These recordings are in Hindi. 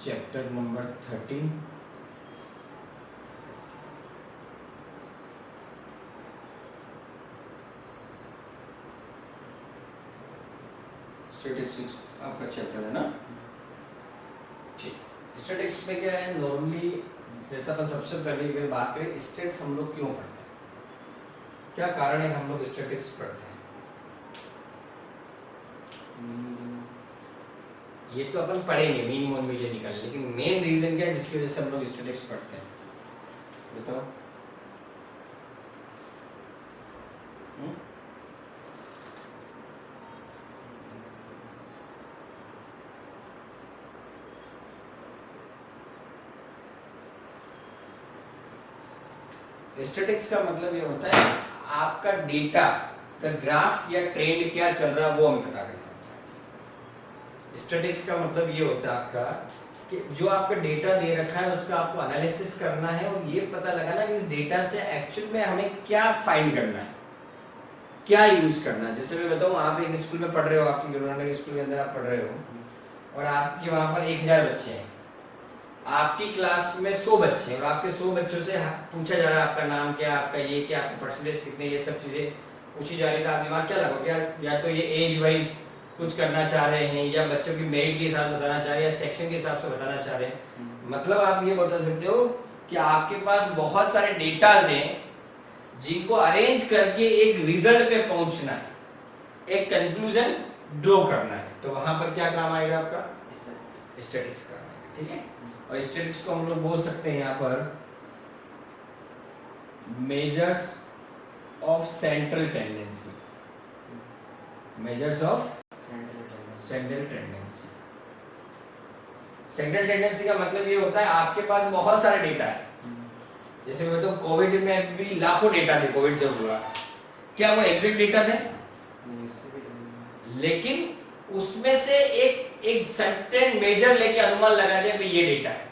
चैप्टर नंबर 13 स्टैटिस्टिक्स आपका चैप्टर है ना। ठीक, स्टैटिस्टिक्स में क्या है, नॉर्मली जैसा अपन सबसे पहले अगर बात करें स्टैट्स हम लोग क्यों पढ़ते हैं, क्या कारण है हम लोग स्टैटिस्टिक्स पढ़ते हैं। ये तो अपन पढ़ेंगे मीन मोड मीडियन निकालने, लेकिन मेन रीजन क्या है जिसकी वजह से हम लोग स्टैटिस्टिक्स पढ़ते हैं, बताओ। स्टैटिस्टिक्स का मतलब ये होता है आपका डेटा का ग्राफ या ट्रेंड क्या चल रहा है वो हमें पता करना होता है। स्टैटिस्टिक्स का मतलब ये होता है आपका कि जो आपका डेटा दे रखा है उसका आपको एनालिसिस करना है और ये पता लगाना कि इस डेटा से एक्चुअल में हमें क्या फाइंड करना है, क्या यूज करना है। जैसे मैं बताऊं, आप एक स्कूल में पढ़ रहे हो, आपकी गुरु नानक स्कूल के अंदर आप पढ़ रहे हो और आपके वहां पर 1000 बच्चे हैं, आपकी क्लास में 100 बच्चे हैं और आपके 100 बच्चों से पूछा जा रहा है आपका नाम क्या, आपका ये क्या, आपके परसेंटेज कितने, ये सब चीजें पूछी जा रही है। आप दिमाग क्या लगाओगे, या तो ये एज वाइज कुछ करना चाह रहे हैं या बच्चों की मेरिट के हिसाब से बताना चाह रहे हैं या सेक्शन के हिसाब से बताना चाह रहे हैं। मतलब आप ये बता सकते हो कि आपके पास बहुत सारे डेटाज हैं जिनको अरेंज करके एक रिजल्ट पे पहुंचना है, एक कंक्लूजन ड्रॉ करना है, तो वहां पर क्या काम आएगा आपका, स्टैटिस्टिक्स का। ठीक है, और स्टैटिस्टिक्स को हम लोग बोल सकते हैं यहाँ पर measures of central tendency, measures of central tendency. Central tendency का मतलब ये होता है आपके पास बहुत सारा डेटा है। जैसे मैं तो कोविड में भी लाखों डेटा थे, कोविड जब हुआ, क्या वो एग्जैक्ट डेटा थे, लेकिन उसमें से एक सर्टेन मेजर लेके अनुमान लगा दिया कि ये डेटा है।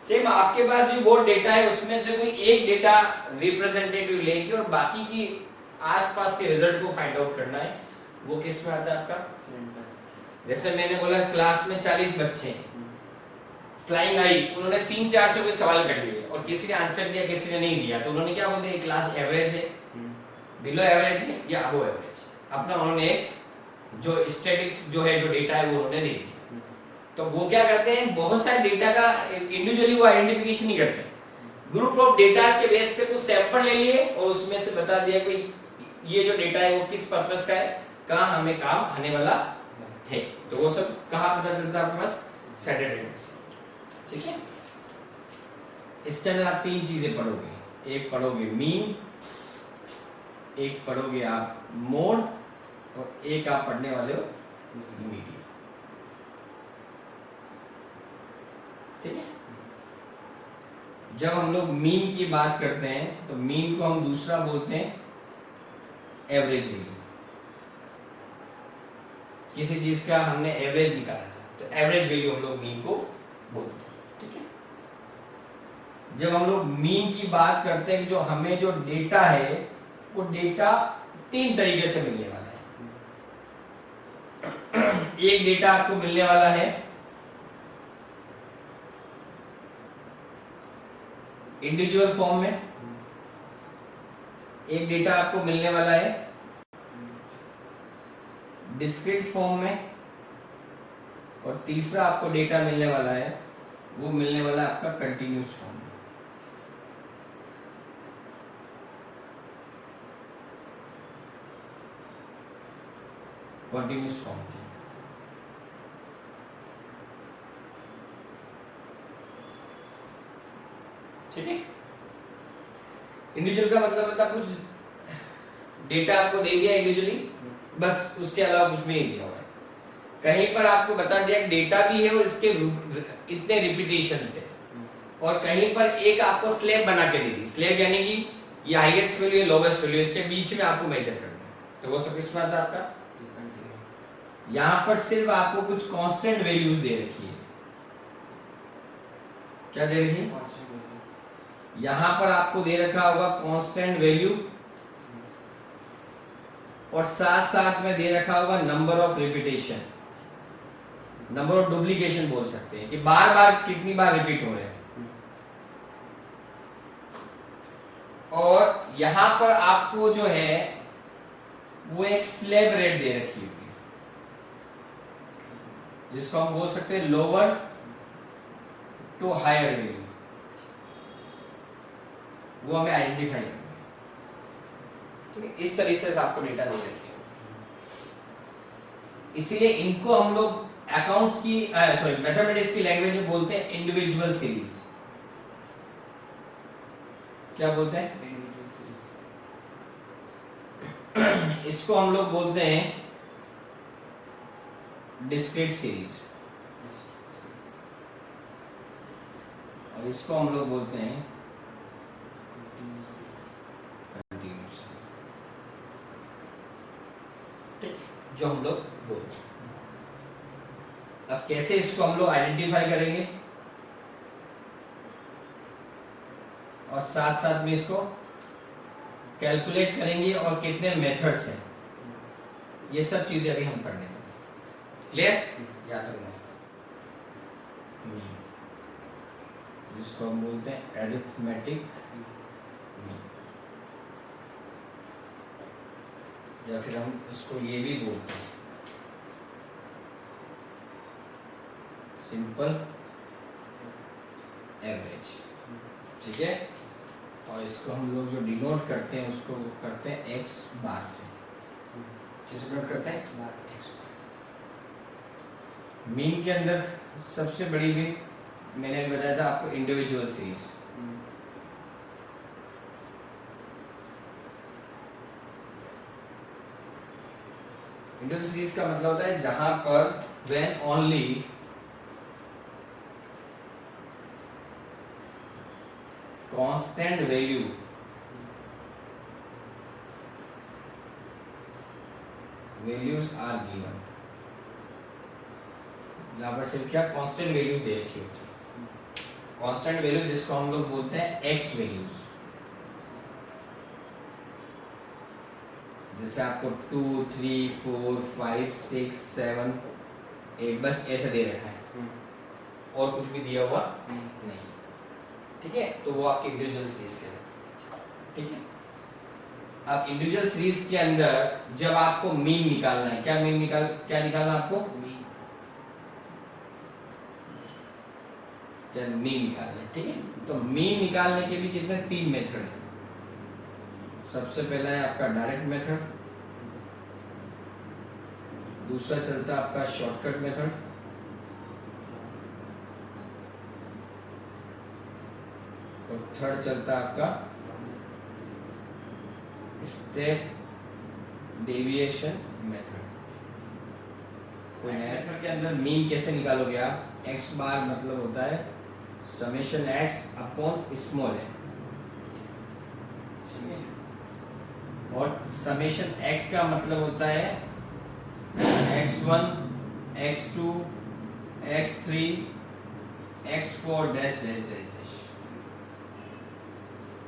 सेम आपके पास जो बहुत डेटा है उसमें से कोई एक डेटा रिप्रेजेंटेटिव लेके और बाकी की आसपास के रिजल्ट को फाइंड आउट करना है, वो किस में आता है आपका सेंटर। जैसे मैंने बोला क्लास में 40 बच्चे हैं, फ्लाइंग आई, उन्होंने 3-4 से कोई सवाल कर लिए और किसी ने आंसर दिया किसी ने नहीं दिया, तो उन्होंने क्या बोलते हैं क्लास एवरेज है, बिलो एवरेज है या अबव एवरेज। अपना उन्होंने जो स्टैटिस्टिक्स जो है, जो डेटा है वो उन्होंने नहीं दिया। तो वो क्या करते हैं, बहुत सारे डेटा का इंडिविजुअली वो आइडेंटिफिकेशन नहीं करते, ग्रुप ऑफ डेटा के बेस पे कुछ सैंपल ले लिए और उसमें से बता दिया कि ये जो डेटा है वो किस पर्पस का है, कहाँ हमें काम आने वाला है। तो वो सब कहाँ पता चलता है आपके पास, सेंट्रल टेंडेंसी। ठीक है, इसके अंदर आप 3 चीजें पढ़ोगे, एक पढ़ोगे मीन, एक पढ़ोगे आप मोड और एक आप पढ़ने वाले हो मीडियन। ठीक है, जब हम लोग मीन की बात करते हैं तो मीन को हम दूसरा बोलते हैं एवरेज वैल्यू। किसी चीज का हमने एवरेज निकाला था तो एवरेज वैल्यू हम लोग मीन को बोलते हैं। ठीक है, जब हम लोग मीन की बात करते हैं कि जो हमें जो डेटा है वो डेटा 3 तरीके से मिलने वाला है। एक डेटा आपको मिलने वाला है इंडिविजुअल फॉर्म में, एक डेटा आपको मिलने वाला है डिस्क्रीट फॉर्म में और तीसरा आपको डेटा मिलने वाला है, वो मिलने वाला है आपका कंटिन्यूस फॉर्म में। कंटिन्यूस फॉर्म के ठीक है। इंडिविजुअल का मतलब होता कुछ डेटा आपको दे दिया इंडिविजुअली, बस उसके अलावा कुछ भी नहीं दिया हुआ है। कहीं पर आपको बता दिया डेटा भी है और इसके इतने रिपीटेशन से, और कहीं पर एक आपको स्लैब बना के दे दी, स्लैब यानी कि ये हाईएस्ट वैल्यू है लोवेस्ट वैल्यू, इसके बीच में आपको मेजर करना है। तो वो सब किसमें आता है आपका, यहां पर सिर्फ आपको कुछ कांस्टेंट वैल्यूज दे रखी है। क्या दे रही है, यहां पर आपको दे रखा होगा कांस्टेंट वैल्यू और साथ साथ में दे रखा होगा number of repetition. Number of duplication बोल सकते हैं कि बार बार कितनी बार रिपीट हो रहे हैं। और यहां पर आपको जो है वो एक स्लैब रेट दे रखी होगी, जिसको हम बोल सकते हैं लोअर टू हायर वैल्यू, वो हमें आइडेंटिफाई करना है। ठीक है, इस तरीके से आपको डेटा दे रखी है। इसीलिए इनको हम लोग अकाउंट्स की सॉरी मैथमेटिक्स की लैंग्वेज में बोलते हैं इंडिविजुअल सीरीज। क्या बोलते हैं? Individual series. इसको हम लोग बोलते हैं डिस्क्रीट सीरीज, और इसको हम लोग बोलते हैं कंटिन्यूस, जो हम लोग बोलते हैं। अब कैसे इसको हम लोग आइडेंटिफाई करेंगे और साथ साथ में इसको कैलकुलेट करेंगे और कितने मेथड्स हैं, ये सब चीजें अभी हम पढ़ने हैं। क्लियर? याद रखना। जिसको हम बोलते हैं अरिथमेटिक या फिर हम इसको ये भी बोलते हैं सिंपल एवरेज। ठीक है, और इसको हम लोग जो डिनोट करते हैं उसको करते हैं एक्स बार से। किसे डिनोट करते हैं? एक्स बार। मीन के अंदर सबसे बड़ी भी मैंने बताया था आपको इंडिविजुअल सीरीज। इंडिविजुअल सीरीज का मतलब होता है जहां पर when only constant value values are given. यहां पर सिर्फ क्या कांस्टेंट वैल्यूज दे रखी होती है। कांस्टेंट वैल्यू जिसको हम लोग बोलते हैं एक्स वैल्यूज। जैसे आपको 2, 3, 4, 5, 6, 7, 8 बस ऐसा दे रखा है और कुछ भी दिया हुआ नहीं। ठीक है, तो वो आपके इंडिविजुअल सीरीज के। ठीक है, अब इंडिविजुअल सीरीज के अंदर जब आपको मीन निकालना है, क्या निकालना आपको? मीन निकालना है। ठीक है, तो मीन निकालने के भी कितने 3 मेथड है। सबसे पहला है आपका डायरेक्ट मेथड, दूसरा चलता है आपका शॉर्टकट मेथड, और थर्ड चलता है आपका स्टेप डेविएशन मेथड। कोई नया के अंदर मीन कैसे निकालोगे आप? एक्स बार मतलब होता है समेशन एक्स अपॉन स्मॉल है, और समेशन एक्स का मतलब होता है x1, x2, x3, x4 dash dash dash.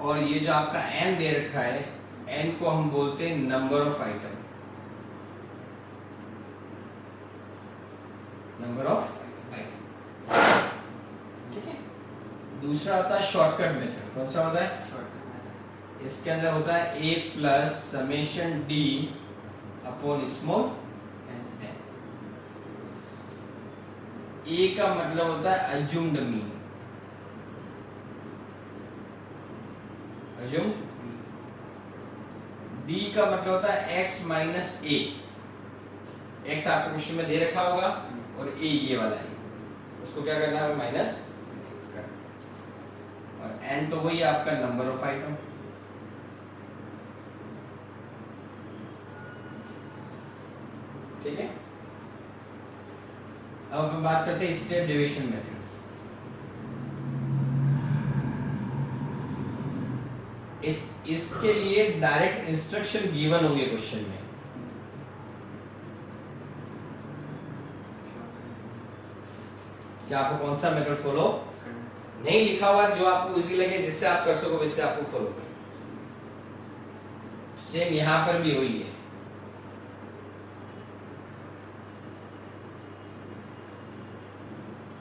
और ये जो आपका n दे रखा है, n को हम बोलते हैं number of item, number of item. ठीक है, दूसरा होता है शॉर्टकट मेथड। कौन सा होता है? शॉर्टकट। इसके अंदर होता है a plus summation d upon small n। a का मतलब होता है अज्यूम्ड मीन, अज्यूम। d का मतलब होता है x माइनस a। x आपको क्वेश्चन में दे रखा होगा और a ये वाला है, उसको क्या करना है? माइनस। और n तो वही आपका नंबर ऑफ आइटम। ठीक है, अब हम बात करते हैं स्टेप डेविएशन मेथड। इसके लिए डायरेक्ट इंस्ट्रक्शन गिवन होंगे क्वेश्चन में। क्या आपको कौन सा मेथड फॉलो नहीं लिखा हुआ, जो आपको इजी लगे, जिससे आप कर सको, वैसे आपको फॉलो करो। सेम यहां पर भी वही है।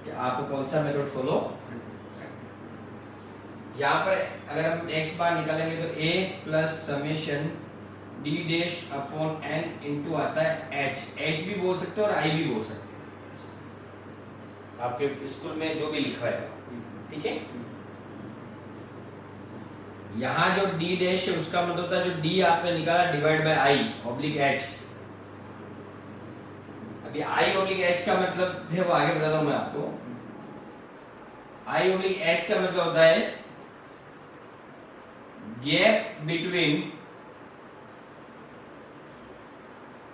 कि आपको कौन सा मेथड फॉलो। यहाँ पर अगर हम x बार निकालेंगे तो a plus summation d dash upon n into आता है h भी बोल सकते हो और i भी बोल सकते हो, आपके स्कूल में जो भी लिखा है, ठीक है। यहाँ जो d डैश है उसका मतलब होता है जो d आपने निकाला divide by i oblique h। अभी i ऑब्लिक h का मतलब है वो आगे बताता हूं मैं आपको। i ऑब्लिक h का मतलब होता है गैप बिटवीन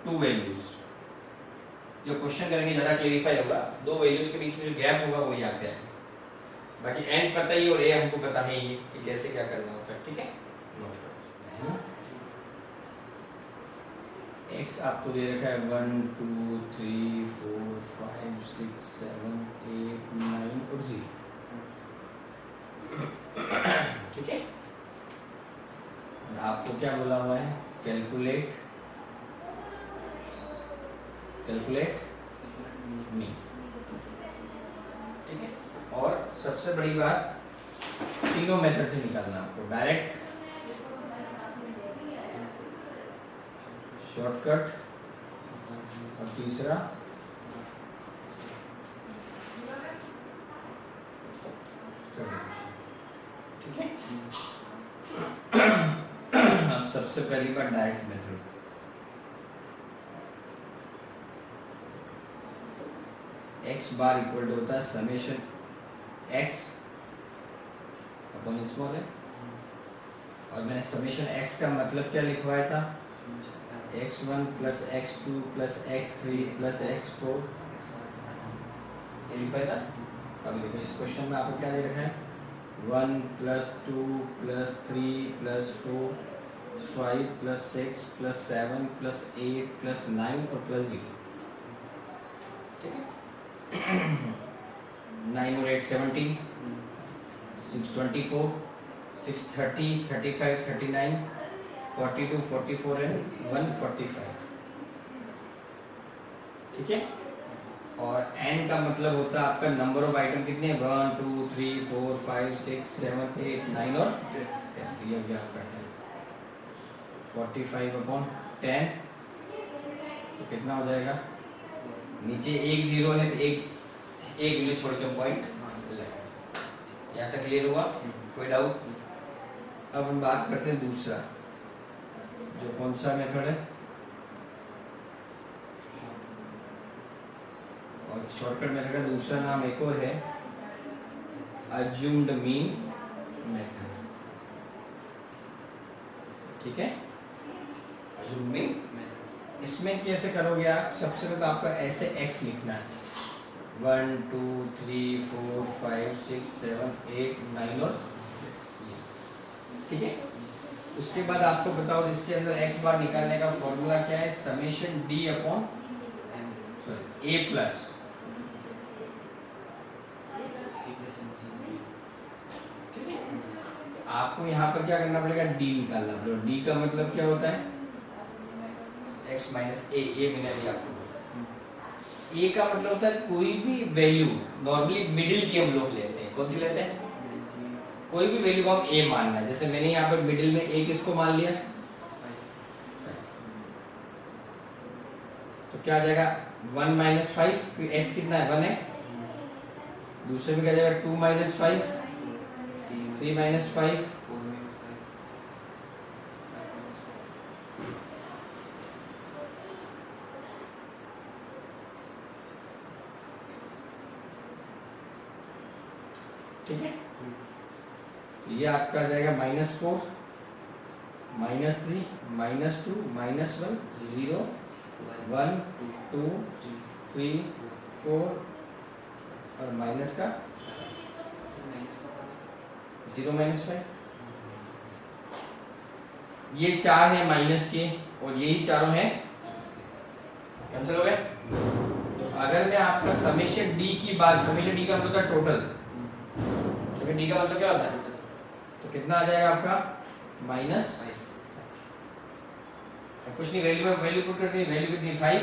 टू वैल्यूज। जो क्वेश्चन करेंगे ज्यादा क्लेरिफाई होगा, दो वैल्यूज के बीच में जो गैप होगा वो यहाँ पे है। बाकी n पता ही और a हमको पता है ये कि कैसे क्या करना होता है, ठीक है। x आपको दे रखा है 1 2 3 4 5 6 7 8 9 और 0, ठीक है। आपको क्या बोला हुआ है, कैलकुलेट मी, ठीक है। और सबसे बड़ी बात तीनों मेथड से निकालना आपको, डायरेक्ट, शॉर्टकट और तीसरा ठीक है। अब सबसे पहली बार direct method, x bar equal to होता है समेशन x अपॉन स्मॉल है, और मैंने समेशन x का मतलब क्या लिखवाया था, x1 plus x2 plus x3 plus x4 ये लिखवाया था। अब देखो इस क्वेश्चन में आपको क्या दे रखा है, 1 plus 2 plus 3 plus 4 5 plus 6 plus 7 plus 8 plus 9 और प्लस 0, ठीक है। 9 और 8 17, 6 24, 6 30, 35 39, 42 44 एंड 145, ठीक है। और n का मतलब होता है आपका नंबर ऑफ आइटम कितने, 1 2 3 4 5 6 7 8 9 और 10, ये भी आपका 45 अपॉन 10 तो कितना हो जाएगा, नीचे एक जीरो है, एक वैल्यू छोड़ के पॉइंट, यहाँ तक क्लियर हुआ, कोई डाउट। अब हम बात करते हैं दूसरा, जो कौन सा मेथड है, और शॉर्टकट मेथड का दूसरा नाम एक और है अज्यूम्ड मीन मेथड, ठीक है। अज्यूम्ड मीन, इसमें कैसे करोगे आप, सबसे पहले आपको ऐसे x लिखना है, 1 2 3 4 5 6 7 8 9 और 0, ठीक है। उसके बाद आपको बताओ इसके अंदर x बार निकालने का फॉर्मूला क्या है, summation d upon a plus, आपको यहाँ पर क्या करना पड़ेगा, d निकालना पड़ेगा। d का मतलब क्या होता है, x माइनस a, मैंने अभी आपको, a का मतलब होता है कोई भी वैल्यू, नॉर्मली मिडिल की हम लोग लेते हैं, कौन सी लेते हैं, कोई भी वैल्यू को हम a मानना है। जैसे मैंने यहाँ पर मिडिल में a किसको मान लिया, तो क्या आ जाएगा 1 माइनस 5, x कितना है 1 है, दूसरे में क्या जाएगा 2 माइनस 5, 3 माइनस 5, ठीक है। ये आपका आ जाएगा -4, -3, -2, -1, 0, 1 2 3 4 और माइनस का 0 -5, ये 4 है माइनस के और यही चारों हैं कैंसिल हो गए। तो अगर मैं आपका समेशन डी की बात, समेशन डी का मतलब है टोटल, समेशन डी का मतलब क्या होता है, तो कितना आ जाएगा आपका माइनस, कुछ नहीं, वैल्यू पुट करनी, वैल्यू कितनी 5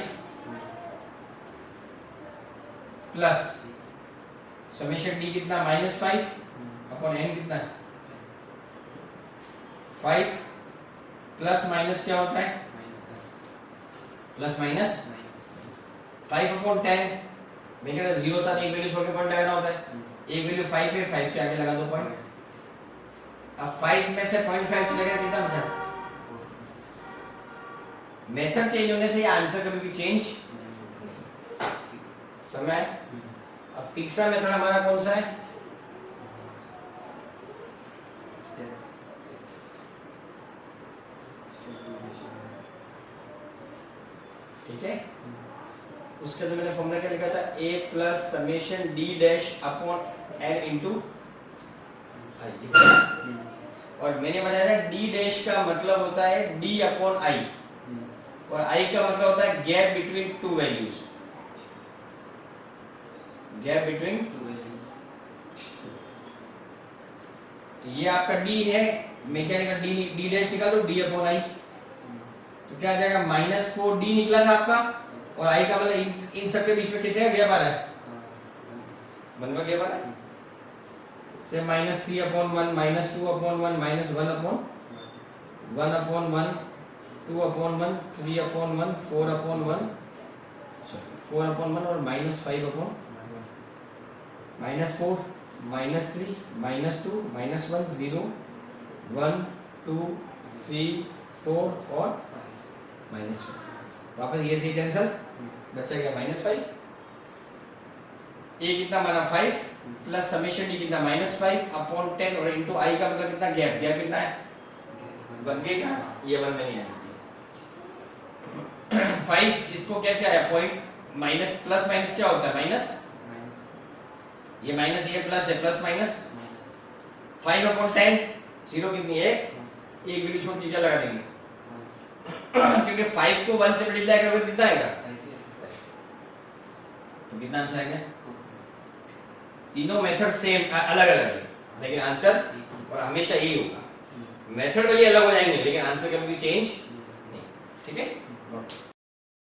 प्लस समेशन डी कितना -5 अपॉन n कितना 5 प्लस माइनस क्या होता है प्लस माइनस 5 अपॉन 10 मैं कह रहा 0 था एक वैल्यू छोड़ के पॉइंट लगाना होता है एक वैल्यू 5 है 5 के आगे लगा दो पॉइंट अब 5 में से 0.5 चलेगा कितना बचा मेथड चेंज होने से ये आंसर कभी भी चेंज समय अब तीसरा मेथड हमारा कौन सा है ठीक है उसका जो मैंने फॉर्मूला क्या लिखा था a plus summation d dash upon n into और मैंने बताया था d डैश का मतलब होता है d अपॉन i और i का मतलब होता है gap between two values gap between two values तो ये आपका d है मैं क्या लिखा d डैश निकाल दो d अपॉन i तो क्या आ जाएगा -4d निकला था आपका और i का मतलब इन सब के बीच में कितना गैप आ रहा है बनवा गैप आ रहा है से -3 upon 1 -2 upon 1 -1 upon 1 upon 1 2 upon 1 3 upon 1 4 upon 1 4 upon 1 और -5 अपॉन -4 -3 -2 -1 0 1 2 3 4 और -1 वापस ये सही कैंसिल बचा गया -5 a कितना माना 5 प्लस समेशन d कितना -5 अपॉन 10 और इनटू i का मतलब कितना गैप गैप कितना है बन गया ये 1 में नहीं आएगा 5 इसको क्या क्या है पॉइंट माइनस प्लस माइनस क्या होता है माइनस ये माइनस ये प्लस है प्लस माइनस 5 अपॉन 10 0 कितनी है एक वैल्यू छोड़ के क्या लगा देंगे क्योंकि 5 को 1 से मल्टीप्लाई करोगे कितना आएगा तो कितना आंसर आएगा तीनों मेथड सेम अलग अलग है लेकिन आंसर और हमेशा यही होगा मेथड भले अलग हो जाएंगे लेकिन आंसर कभी भी चेंज नहीं ठीक है